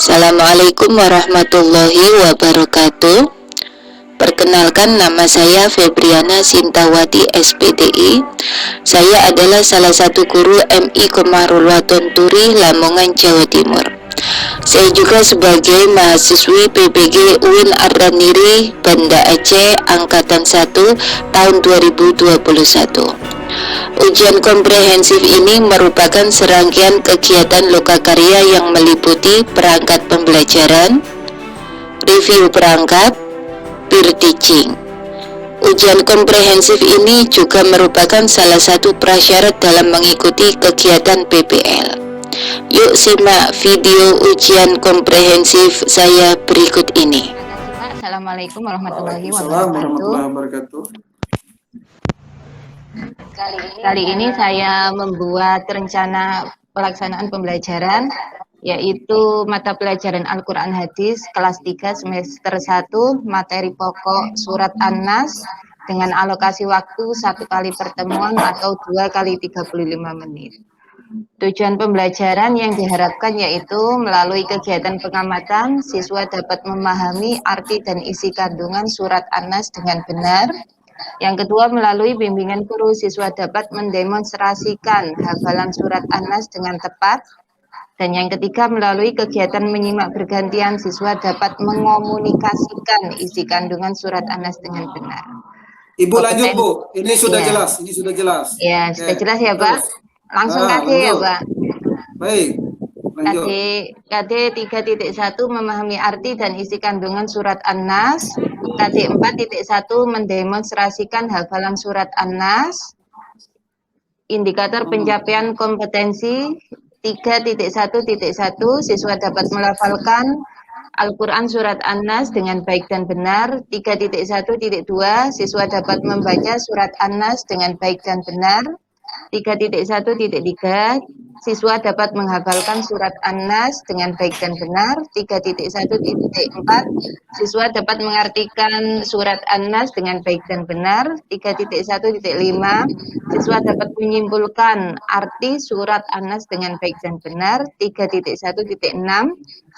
Assalamualaikum warahmatullahi wabarakatuh. Perkenalkan, nama saya Febriana Sintawati SPDI. Saya adalah salah satu guru MI Komarul Waton Turi, Lamongan, Jawa Timur. Saya juga sebagai mahasiswi PPG UIN Ardaniri, Banda Aceh, Angkatan 1 tahun 2021. Ujian komprehensif ini merupakan serangkaian kegiatan lokakarya yang meliputi perangkat pembelajaran, review perangkat, peer teaching. Ujian komprehensif ini juga merupakan salah satu prasyarat dalam mengikuti kegiatan PPL. Yuk simak video ujian komprehensif saya berikut ini. Assalamualaikum warahmatullahi wabarakatuh. Kali ini saya membuat rencana pelaksanaan pembelajaran, yaitu mata pelajaran Al-Quran Hadis kelas 3 semester 1, materi pokok surat An-Nas dengan alokasi waktu 1 kali pertemuan atau 2 kali 35 menit. Tujuan pembelajaran yang diharapkan yaitu melalui kegiatan pengamatan, siswa dapat memahami arti dan isi kandungan surat An-Nas dengan benar. Yang kedua, melalui bimbingan guru, siswa dapat mendemonstrasikan hafalan surat An-Nas dengan tepat. Dan yang ketiga, melalui kegiatan menyimak bergantian, siswa dapat mengomunikasikan isi kandungan surat An-Nas dengan benar. Ibu lanjut, Bu. Ini sudah jelas. Ya, sudah jelas ya, Pak. Langsung KD ya, Pak. Baik. Lanjut. KD 3.1 memahami arti dan isi kandungan surat An-Nas. KD 4.1 mendemonstrasikan hafalan surat An-Nas. Indikator pencapaian kompetensi 3.1.1 siswa dapat melafalkan Al-Quran surat An-Nas dengan baik dan benar. 3.1.2 siswa dapat membaca surat An-Nas dengan baik dan benar. 3.1.3 siswa dapat menghafalkan surat An-Nas dengan baik dan benar. 3.1.4 siswa dapat mengartikan surat An-Nas dengan baik dan benar. 3.1.5 siswa dapat menyimpulkan arti surat An-Nas dengan baik dan benar. 3.1.6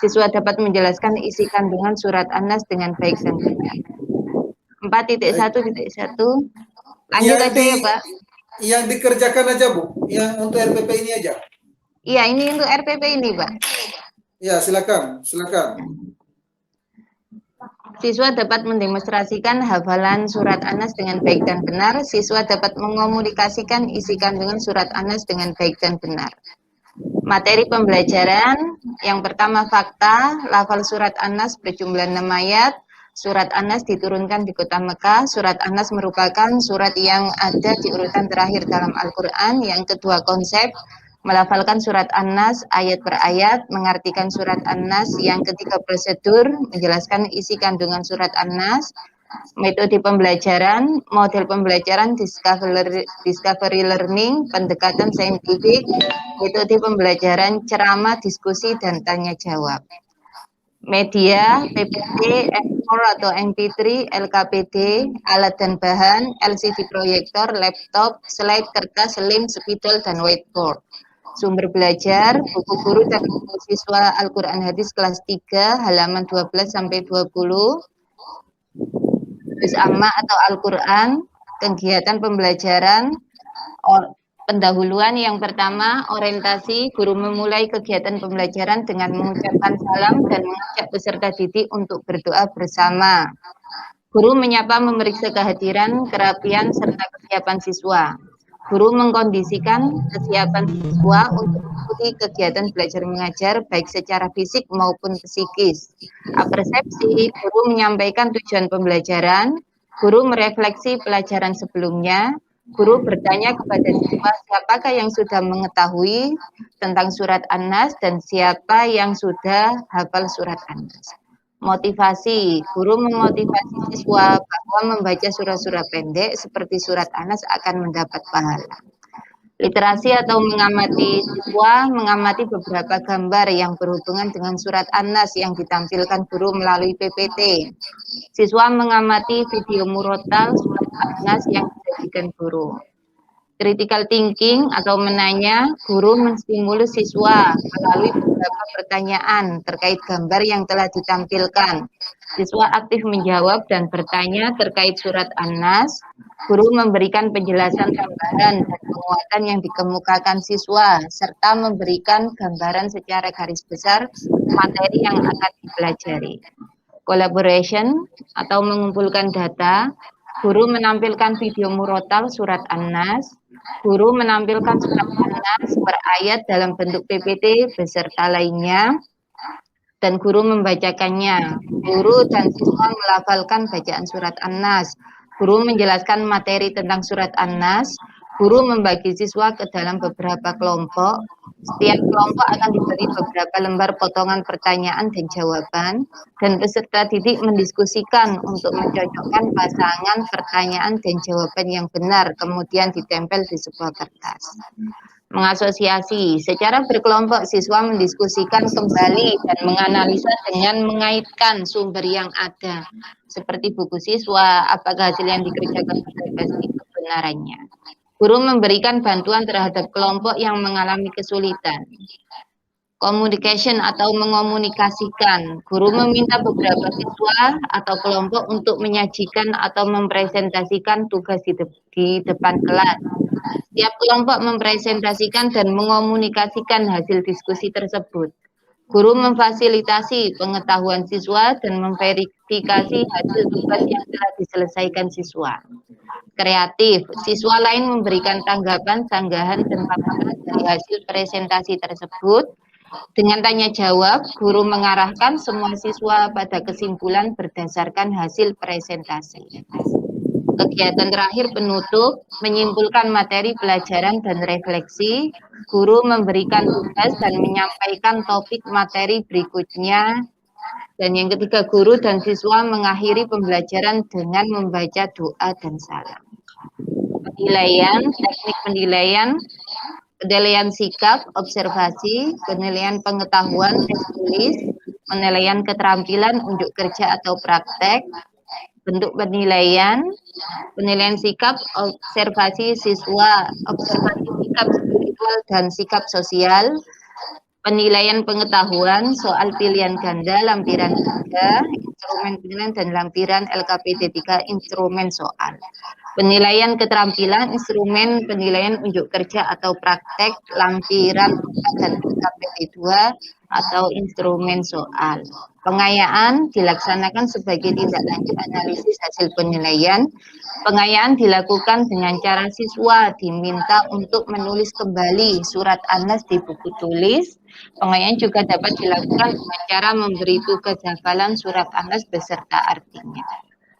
siswa dapat menjelaskan isi kandungan surat An-Nas dengan baik dan benar. 4.1.1 lanjut aja ya, Pak. Yang dikerjakan aja, Bu. Yang untuk RPP ini aja. Iya, ini untuk RPP ini, Pak. Ya, silakan. Siswa dapat mendemonstrasikan hafalan surat An-Nas dengan baik dan benar. Siswa dapat mengomunikasikan isi kandungan surat An-Nas dengan baik dan benar. Materi pembelajaran, yang pertama fakta, lafal surat An-Nas berjumlah 6 ayat. Surat An-Nas diturunkan di kota Mekah. Surat An-Nas merupakan surat yang ada di urutan terakhir dalam Al-Quran. Yang kedua, konsep, melafalkan surat An-Nas ayat per ayat, mengartikan surat An-Nas. Yang ketiga, prosedur, menjelaskan isi kandungan surat An-Nas. Metode pembelajaran, model pembelajaran discovery learning, pendekatan saintifik, metode pembelajaran ceramah, diskusi, dan tanya jawab. Media, PPT, M4 atau MP3, LKPD, alat dan bahan, LCD proyektor, laptop, slide, kertas, lem, spidol, dan whiteboard. Sumber belajar, buku guru dan buku siswa Al-Quran Hadis kelas 3, halaman 12-20. Juz Amma atau Al-Quran, kegiatan pembelajaran, pendahuluan yang pertama, orientasi. Guru memulai kegiatan pembelajaran dengan mengucapkan salam dan mengajak peserta didik untuk berdoa bersama. Guru menyapa, memeriksa kehadiran, kerapian, serta kesiapan siswa. Guru mengkondisikan kesiapan siswa untuk mengikuti kegiatan belajar mengajar baik secara fisik maupun psikis. Persepsi, guru menyampaikan tujuan pembelajaran. Guru merefleksi pelajaran sebelumnya. Guru bertanya kepada siswa siapakah yang sudah mengetahui tentang surat An-Nas dan siapa yang sudah hafal surat An-Nas. Motivasi, guru memotivasi siswa bahwa membaca surah-surah pendek seperti surat An-Nas akan mendapat pahala. Literasi atau mengamati, siswa mengamati beberapa gambar yang berhubungan dengan surat An-Nas yang ditampilkan guru melalui PPT. Siswa mengamati video murotal surat An-Nas yang disajikan guru. Critical thinking atau menanya, guru menstimulus siswa melalui beberapa pertanyaan terkait gambar yang telah ditampilkan. Siswa aktif menjawab dan bertanya terkait surat An-Nas. Guru memberikan penjelasan tambahan dan penguatan yang dikemukakan siswa, serta memberikan gambaran secara garis besar materi yang akan dipelajari. Collaboration atau mengumpulkan data, guru menampilkan video murotal surat An-Nas, guru menampilkan surat An-Nas berayat dalam bentuk PPT beserta lainnya, dan guru membacakannya. Guru dan siswa melafalkan bacaan surat An-Nas. Guru menjelaskan materi tentang surat An-Nas. Guru membagi siswa ke dalam beberapa kelompok. Setiap kelompok akan diberi beberapa lembar potongan pertanyaan dan jawaban, dan peserta didik mendiskusikan untuk mencocokkan pasangan pertanyaan dan jawaban yang benar, kemudian ditempel di sebuah kertas. Mengasosiasi, secara berkelompok siswa mendiskusikan kembali dan menganalisa dengan mengaitkan sumber yang ada, seperti buku siswa, apakah hasil yang dikerjakan sudah pasti kebenarannya. Guru memberikan bantuan terhadap kelompok yang mengalami kesulitan. Communication atau mengomunikasikan. Guru meminta beberapa siswa atau kelompok untuk menyajikan atau mempresentasikan tugas di depan kelas. Setiap kelompok mempresentasikan dan mengomunikasikan hasil diskusi tersebut. Guru memfasilitasi pengetahuan siswa dan memverifikasi hasil tugas yang telah diselesaikan siswa. Kreatif, siswa lain memberikan tanggapan, sanggahan, dan paparan dari hasil presentasi tersebut. Dengan tanya jawab, guru mengarahkan semua siswa pada kesimpulan berdasarkan hasil presentasi. Kegiatan terakhir penutup, menyimpulkan materi pelajaran dan refleksi. Guru memberikan tugas dan menyampaikan topik materi berikutnya. Dan yang ketiga, guru dan siswa mengakhiri pembelajaran dengan membaca doa dan salam. Penilaian, teknik penilaian sikap, observasi, penilaian pengetahuan, tes tulis, penilaian keterampilan, unjuk kerja atau praktek, bentuk penilaian sikap, observasi siswa, observasi sikap spiritual dan sikap sosial, penilaian pengetahuan, soal pilihan ganda, lampiran 3, instrumen penilaian dan lampiran LKPD 3, instrumen soal. Penilaian keterampilan, instrumen penilaian unjuk kerja atau praktek, lampiran 4 dan LKPD 2 atau instrumen soal. Pengayaan dilaksanakan sebagai tindak lanjut analisis hasil penilaian. Pengayaan dilakukan dengan cara siswa diminta untuk menulis kembali surat An-Nas di buku tulis. Pengayaan juga dapat dilakukan dengan cara memberi tugas hafalan surat An-Nas beserta artinya.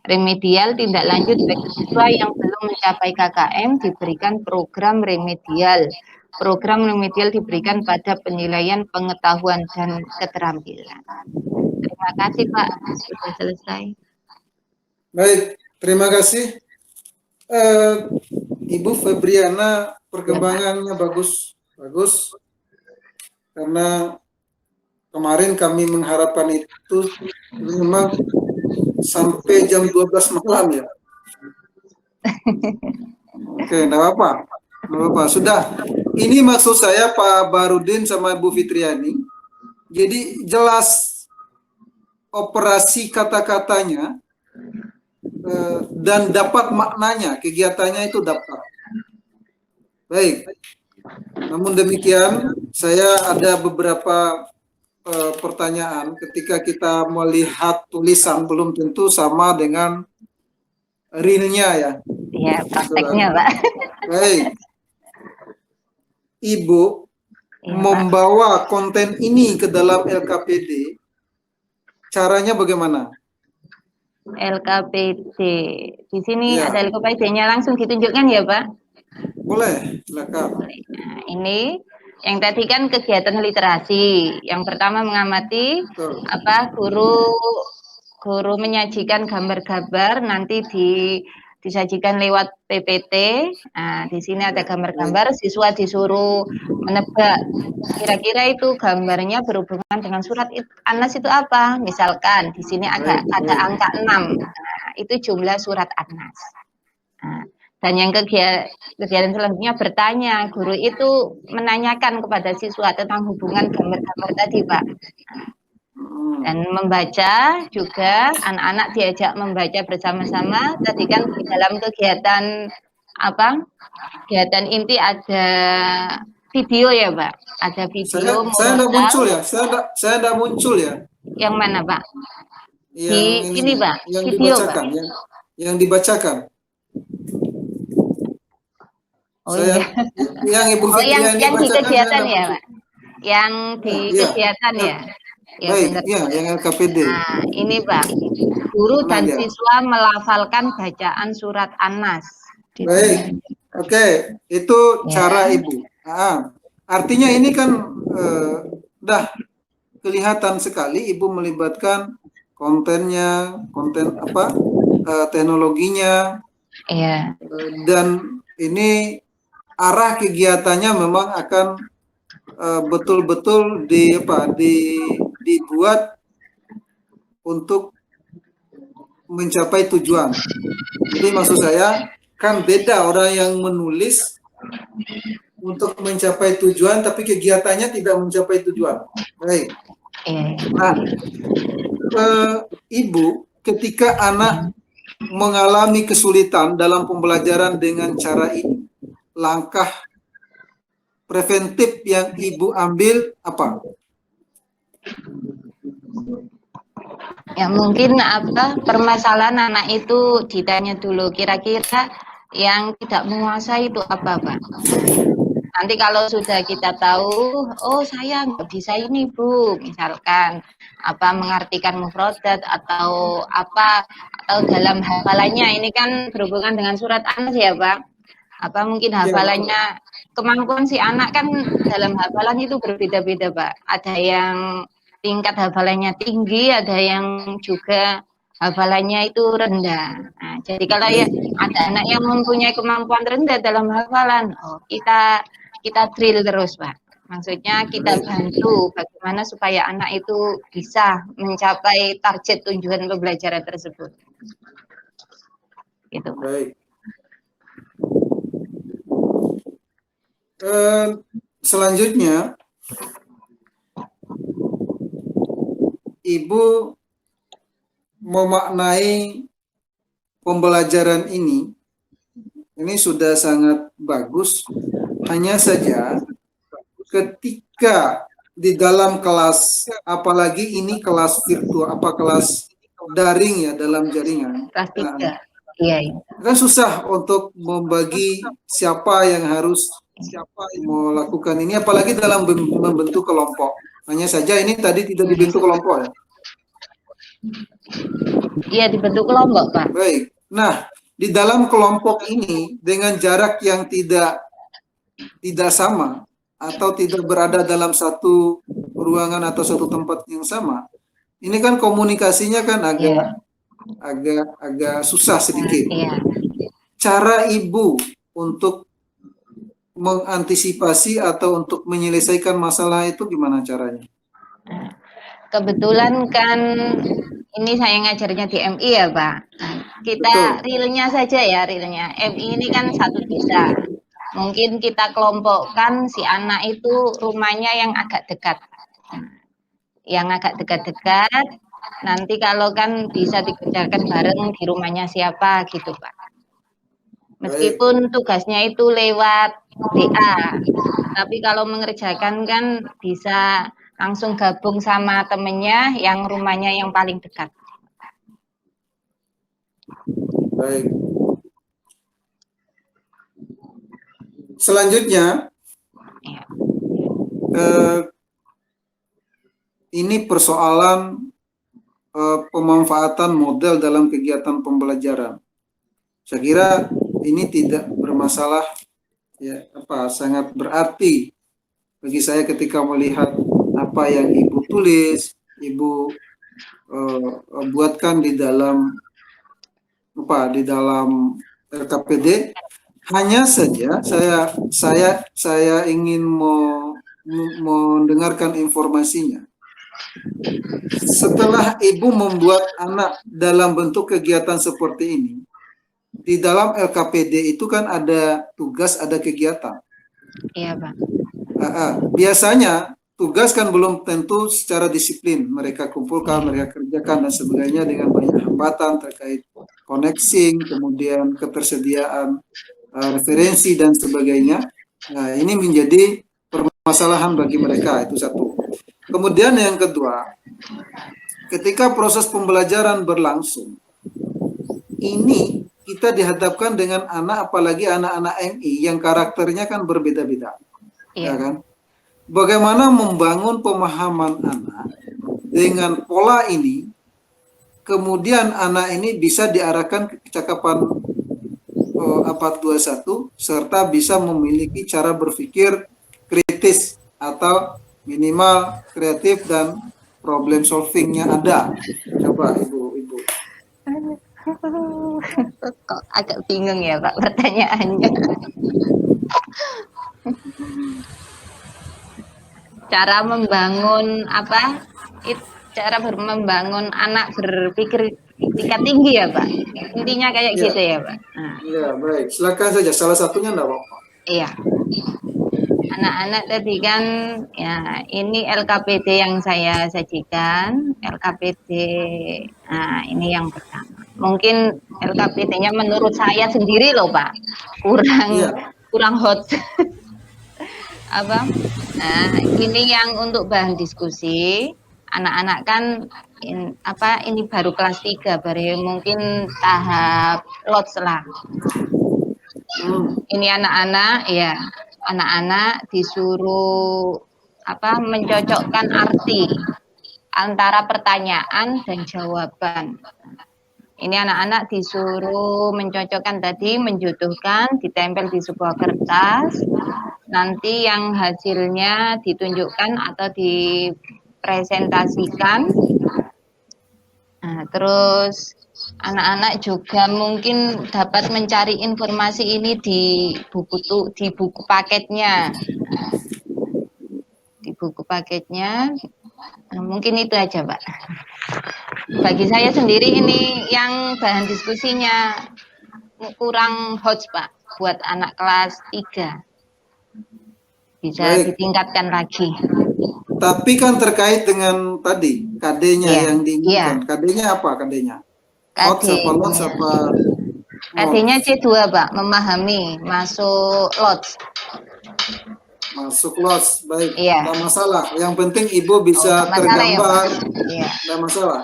Remedial, tindak lanjut bagi siswa yang belum mencapai KKM diberikan program remedial. Program remedial diberikan pada penilaian pengetahuan dan keterampilan. Terima kasih Pak, sudah selesai. Baik, terima kasih. Ibu Febriana, perkembangannya bagus. Karena kemarin kami mengharapkan itu memang sampai jam 12 malam ya. Oke, enggak apa-apa. Sudah. Ini maksud saya Pak Barudin sama Bu Fitriani. Jadi jelas operasi kata-katanya dan dapat maknanya, kegiatannya itu dapat. Baik. Namun demikian, saya ada beberapa pertanyaan ketika kita melihat tulisan belum tentu sama dengan realnya ya. Iya, prakteknya Pak. Baik. Ibu membawa konten ini ke dalam LKPD, caranya bagaimana? LKPD. Di sini ada LKPD-nya langsung ditunjukkan ya Pak? Boleh, silakan. Nah, ini yang tadi kan kegiatan literasi. Yang pertama mengamati guru menyajikan gambar-gambar, nanti disajikan lewat PPT. Nah, di sini ada gambar-gambar, siswa disuruh menebak kira-kira itu gambarnya berhubungan dengan surat An-Nas itu apa? Misalkan di sini ada angka 6. Nah, itu jumlah surat An-Nas. Nah, Dan yang kegiatan selanjutnya bertanya, guru itu menanyakan kepada siswa tentang hubungan gambar-gambar tadi, Pak. Dan membaca juga, anak-anak diajak membaca bersama-sama. Tadi kan di dalam kegiatan kegiatan inti ada video ya, Pak. Ada video Saya enggak muncul mural. ya. Saya enggak muncul ya. Yang mana, Pak? Yang ini, Pak, yang video, dibacakan, Pak. yang dibacakan. Oh Saya, iya. yang Ibu Fitriani yang di bacakan, kegiatan saya ya, Pak. Yang di kegiatan ya. Ya baik, benar. ya, yang LKPD. Nah, ini Pak. Guru Mana dan dia? siswa melafalkan bacaan surat An-Nas. Baik, oke, itu cara Ibu. Artinya ini kan dah kelihatan sekali Ibu melibatkan kontennya, konten apa, teknologinya, Iya. dan ini arah kegiatannya memang akan betul-betul dibuat untuk mencapai tujuan. Jadi maksud saya kan beda orang yang menulis untuk mencapai tujuan tapi kegiatannya tidak mencapai tujuan. Baik. Nah, Ibu, ketika anak mengalami kesulitan dalam pembelajaran dengan cara ini, langkah preventif yang Ibu ambil apa? Ya mungkin permasalahan anak itu ditanya dulu kira-kira yang tidak menguasai itu apa, Pak. Nanti kalau sudah kita tahu, oh saya nggak bisa ini Bu, misalkan mengartikan mufradat atau atau dalam hafalannya ini kan berhubungan dengan surat An-Nas ya Pak. Mungkin hafalannya, kemampuan si anak kan dalam hafalan itu berbeda-beda Pak. Ada yang tingkat hafalannya tinggi, ada yang juga hafalannya itu rendah. Nah, jadi kalau ya ada anak yang mempunyai kemampuan rendah dalam hafalan, kita drill terus, Pak. Maksudnya kita bantu bagaimana supaya anak itu bisa mencapai target tujuan pembelajaran tersebut. Gitu, Pak. Baik. Selanjutnya, Ibu memaknai pembelajaran ini sudah sangat bagus. Hanya saja ketika di dalam kelas, apalagi ini kelas virtual, kelas daring ya, dalam jaringan. Kelas 3. Iya. Kan susah untuk membagi siapa yang harus melakukan ini, apalagi dalam membentuk kelompok. Hanya saja ini tadi tidak dibentuk kelompok ya. Iya, dibentuk kelompok, Pak. Baik. Nah, di dalam kelompok ini dengan jarak yang tidak sama atau tidak berada dalam satu ruangan atau satu tempat yang sama, ini kan komunikasinya kan agak susah sedikit. Iya. Cara Ibu untuk mengantisipasi atau untuk menyelesaikan masalah itu gimana caranya? Kebetulan kan ini saya ngajarnya di MI ya Pak. Kita realnya saja ya, realnya. MI ini kan satu desa. Mungkin kita kelompokkan si anak itu rumahnya yang agak dekat. Yang agak dekat-dekat, nanti kalau kan bisa dikerjakan bareng di rumahnya siapa gitu Pak. Meskipun tugasnya itu lewat WA, tapi kalau mengerjakan kan bisa langsung gabung sama temennya yang rumahnya yang paling dekat. Baik. Selanjutnya, ini persoalan pemanfaatan model dalam kegiatan pembelajaran. Saya kira ini tidak bermasalah, ya, sangat berarti bagi saya ketika melihat apa yang Ibu tulis, Ibu buatkan di dalam LKPD. Hanya saja saya ingin mendengarkan informasinya. Setelah Ibu membuat anak dalam bentuk kegiatan seperti ini, di dalam LKPD itu kan ada tugas, ada kegiatan. Iya, Pak. Biasanya tugas kan belum tentu secara disiplin mereka kumpulkan, mereka kerjakan dan sebagainya dengan banyak hambatan terkait connecting, kemudian ketersediaan referensi dan sebagainya. Nah, ini menjadi permasalahan bagi mereka, itu satu. Kemudian yang kedua, ketika proses pembelajaran berlangsung, ini kita dihadapkan dengan anak, apalagi anak-anak MI yang karakternya kan berbeda-beda. Ya kan? Bagaimana membangun pemahaman anak dengan pola ini, kemudian anak ini bisa diarahkan ke kecakapan 421 serta bisa memiliki cara berpikir kritis atau minimal kreatif dan problem solvingnya ada. Coba Ibu. Kok agak bingung ya Pak pertanyaannya. Cara membangun apa? Cara membangun anak berpikir tingkat tinggi ya Pak. Intinya kayak Ya. gitu ya Pak. Nah. Ya baik, silakan saja. Salah satunya enggak apa-apa. Iya. Anak-anak tadi kan ya ini LKPD yang saya sajikan, LKPD. Nah, ini yang pertama. Mungkin LKPD-nya menurut saya sendiri loh, Pak. Kurang hot. Apa? Nah, ini yang untuk bahan diskusi. Anak-anak kan ini baru kelas 3, baru mungkin tahap lots lah. Ini anak-anak ya. Anak-anak disuruh mencocokkan arti antara pertanyaan dan jawaban. Ini anak-anak disuruh mencocokkan tadi, menjodohkan, ditempel di sebuah kertas. Nanti yang hasilnya ditunjukkan atau dipresentasikan. Nah, terus anak-anak juga mungkin dapat mencari informasi ini di buku paketnya. Di buku paketnya. Nah, mungkin itu aja, Pak. Bagi saya sendiri ini yang bahan diskusinya kurang hot, Pak, buat anak kelas 3. Bisa ditingkatkan lagi. Tapi kan terkait dengan tadi KD-nya yang diinginkan. KD-nya apa KD-nya? KD-nya C2, Pak, memahami, masuk lots. Masuk lots, baik. Iya. Tidak masalah. Yang penting Ibu bisa tergambar. Ya, tidak masalah.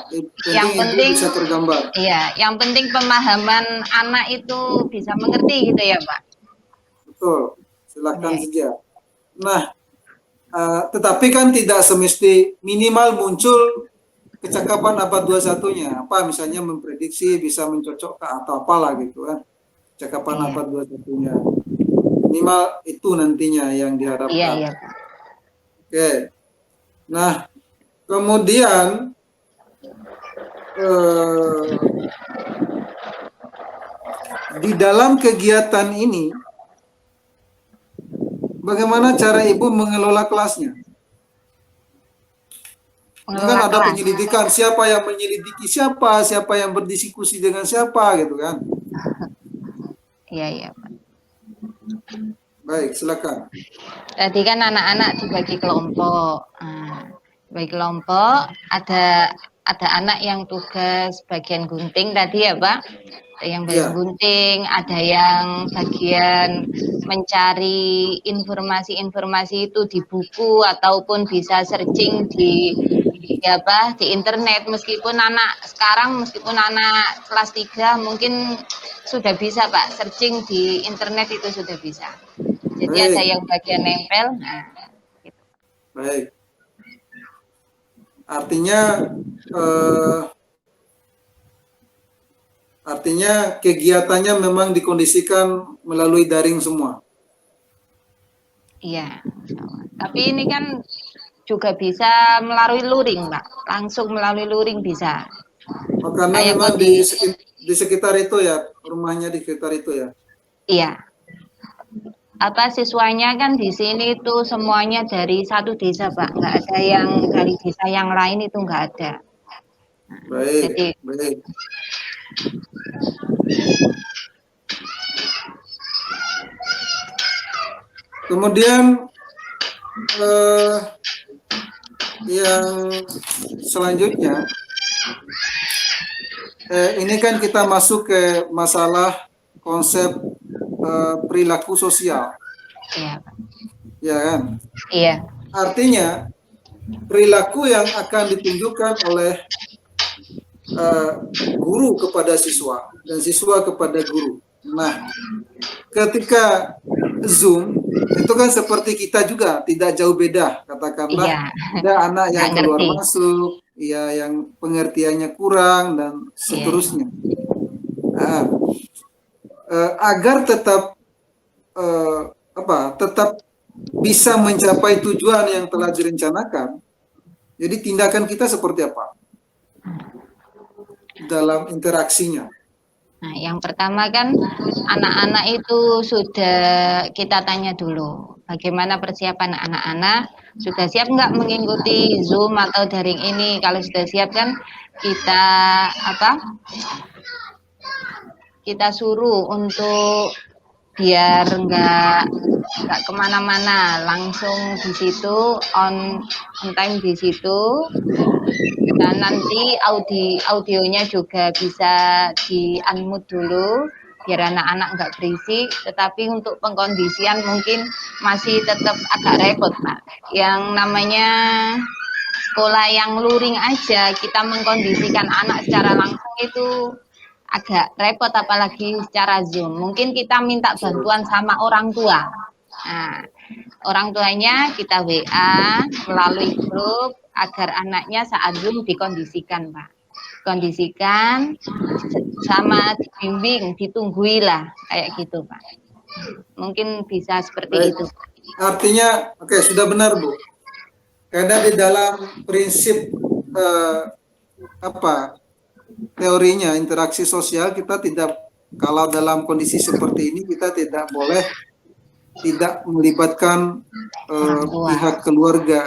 Yang penting Ibu bisa tergambar. Iya, yang penting pemahaman anak itu bisa mengerti gitu ya, Pak. Betul. Silakan saja. Nah, tetapi kan tidak semesti minimal muncul kecakapan 421-nya. Apa misalnya memprediksi bisa mencocok ke atau apalah gitu kan. Kecakapan 421-nya. Minimal itu nantinya yang diharapkan. Iya. Oke. Nah, kemudian di dalam kegiatan ini bagaimana cara Ibu mengelola kelasnya? Kan ada penyelidikan, siapa yang menyelidiki siapa yang berdiskusi dengan siapa gitu kan. Iya, Pak. Baik, silakan. Tadi kan anak-anak dibagi kelompok. Bagi kelompok ada anak yang tugas bagian gunting tadi ya, Pak. Ada yang bagian gunting, ada yang bagian mencari informasi-informasi itu di buku ataupun bisa searching di internet. Meskipun anak kelas 3 mungkin sudah bisa, Pak, searching di internet itu sudah bisa. Jadi ada yang bagian nempel. Nah, gitu. Baik. Artinya kegiatannya memang dikondisikan melalui daring semua. Iya. Tapi ini kan juga bisa melalui luring, Pak. Langsung melalui luring bisa. Karena memang di sekitar itu ya, rumahnya di sekitar itu ya. Iya. Siswanya kan di sini itu semuanya dari satu desa, Pak. Nggak ada yang dari desa yang lain itu nggak ada. Baik. Kemudian yang selanjutnya, ini kan kita masuk ke masalah konsep perilaku sosial, Iya, Pak. ya kan? Iya. Artinya perilaku yang akan ditunjukkan oleh guru kepada siswa dan siswa kepada guru. Nah, ketika Zoom itu kan seperti kita juga, tidak jauh beda. Katakanlah Iya. ada anak yang Nggak keluar ngerti. masuk, ya yang pengertiannya kurang dan Iya. seterusnya. Nah, agar tetap tetap bisa mencapai tujuan yang telah direncanakan. Jadi tindakan kita seperti apa dalam interaksinya? Nah, yang pertama kan anak-anak itu sudah kita tanya dulu, bagaimana persiapan anak-anak, sudah siap nggak mengikuti Zoom atau daring ini? Kalau sudah siap kan kita kita suruh untuk biar nggak kemana-mana, langsung di situ on time di situ. Dan nanti audionya juga bisa di unmute dulu biar anak-anak nggak berisik, tetapi untuk pengkondisian mungkin masih tetap agak repot, Pak. Yang namanya sekolah yang luring aja kita mengkondisikan anak secara langsung itu agak repot, apalagi secara Zoom. Mungkin kita minta bantuan sama orang tua. Nah, orang tuanya kita WA melalui grup agar anaknya saat Zoom dikondisikan, Pak. Kondisikan sama dibimbing, ditungguin lah kayak gitu, Pak. Mungkin bisa seperti Baik. itu. Artinya, oke, sudah benar, Bu. Karena di dalam prinsip teorinya interaksi sosial, kita tidak, kalau dalam kondisi seperti ini kita tidak boleh tidak melibatkan Orang tua. pihak keluarga.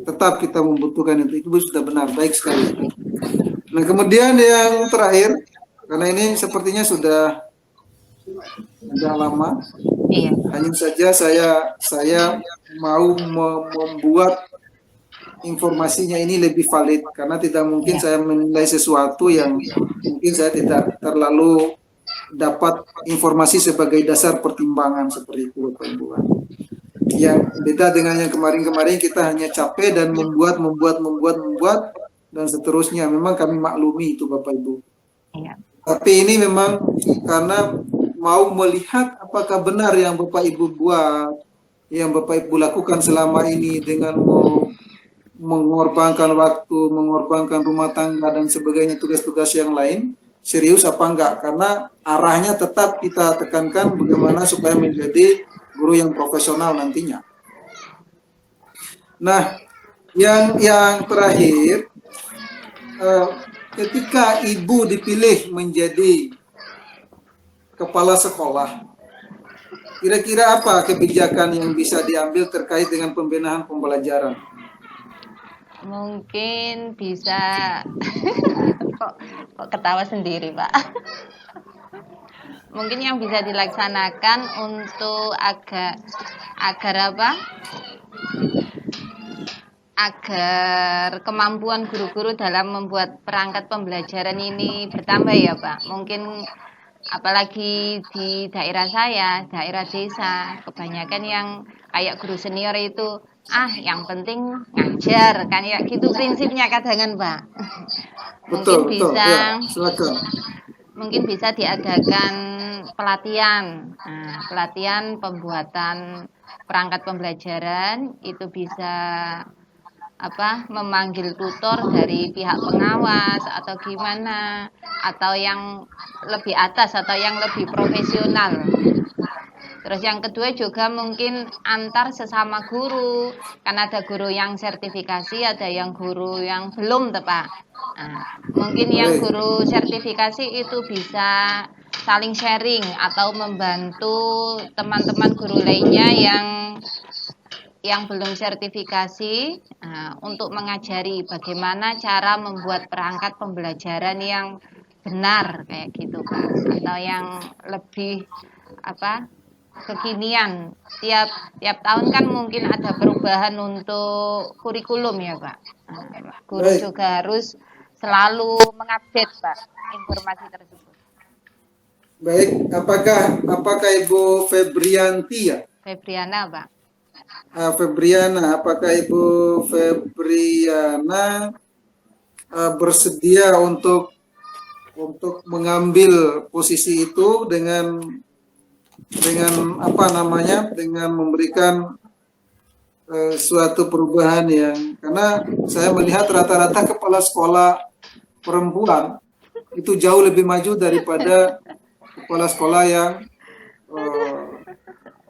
Tetap kita membutuhkan itu sudah benar, baik sekali. Nah, kemudian yang terakhir, karena ini sepertinya sudah agak lama. Iya. Hanya saja saya mau membuat informasinya ini lebih valid, karena tidak mungkin Iya. saya menilai sesuatu yang mungkin saya tidak terlalu dapat informasi sebagai dasar pertimbangan seperti itu, Bapak Ibu. Yang beda dengan yang kemarin-kemarin, kita hanya capek dan membuat dan seterusnya. Memang kami maklumi itu, Bapak Ibu. Iya. Tapi ini memang karena mau melihat apakah benar yang Bapak Ibu buat, yang Bapak Ibu lakukan selama ini dengan mengorbankan waktu, mengorbankan rumah tangga dan sebagainya, tugas-tugas yang lain, serius apa enggak? Karena arahnya tetap kita tekankan bagaimana supaya menjadi guru yang profesional nantinya. Nah, yang terakhir, ketika ibu dipilih menjadi kepala sekolah, kira-kira apa kebijakan yang bisa diambil terkait dengan pembenahan pembelajaran? Mungkin bisa kok ketawa sendiri, Pak. Mungkin yang bisa dilaksanakan untuk agar kemampuan guru-guru dalam membuat perangkat pembelajaran ini bertambah ya, Pak. Mungkin apalagi di daerah saya, daerah desa, kebanyakan yang kayak guru senior itu yang penting ngajar kan ya, gitu prinsipnya kadang, Pak. Betul, ya, silakan. Mungkin bisa diadakan pelatihan. Pelatihan pembuatan perangkat pembelajaran itu bisa memanggil tutor dari pihak pengawas atau gimana, atau yang lebih atas atau yang lebih profesional. Terus yang kedua juga mungkin antar sesama guru, kan ada guru yang sertifikasi, ada yang guru yang belum, Pak. Mungkin yang guru sertifikasi itu bisa saling sharing atau membantu teman-teman guru lainnya yang belum sertifikasi untuk mengajari bagaimana cara membuat perangkat pembelajaran yang benar kayak gitu, Pak. Atau yang lebih kekinian. Tiap tahun kan mungkin ada perubahan untuk kurikulum ya Pak. Guru Baik. juga harus selalu mengupdate Pak informasi tersebut. Baik, apakah Ibu Febrianti ya? Febriana Pak. Febriana, apakah Ibu Febriana bersedia untuk mengambil posisi itu dengan apa namanya, dengan memberikan suatu perubahan yang, karena saya melihat rata-rata kepala sekolah perempuan itu jauh lebih maju daripada kepala sekolah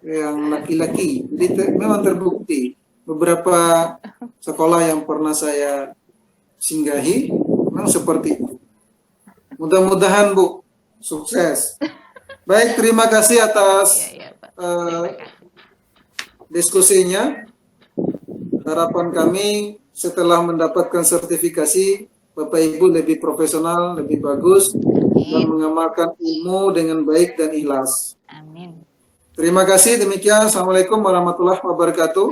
yang laki-laki. Jadi memang terbukti beberapa sekolah yang pernah saya singgahi memang seperti itu. Mudah-mudahan Bu sukses. Baik, terima kasih atas Pak. Terima kasih. diskusinya. Harapan kami setelah mendapatkan sertifikasi, Bapak Ibu lebih profesional, lebih bagus, dan mengamalkan ilmu dengan baik dan ikhlas. Amin. Terima kasih, demikian. Assalamualaikum warahmatullahi wabarakatuh.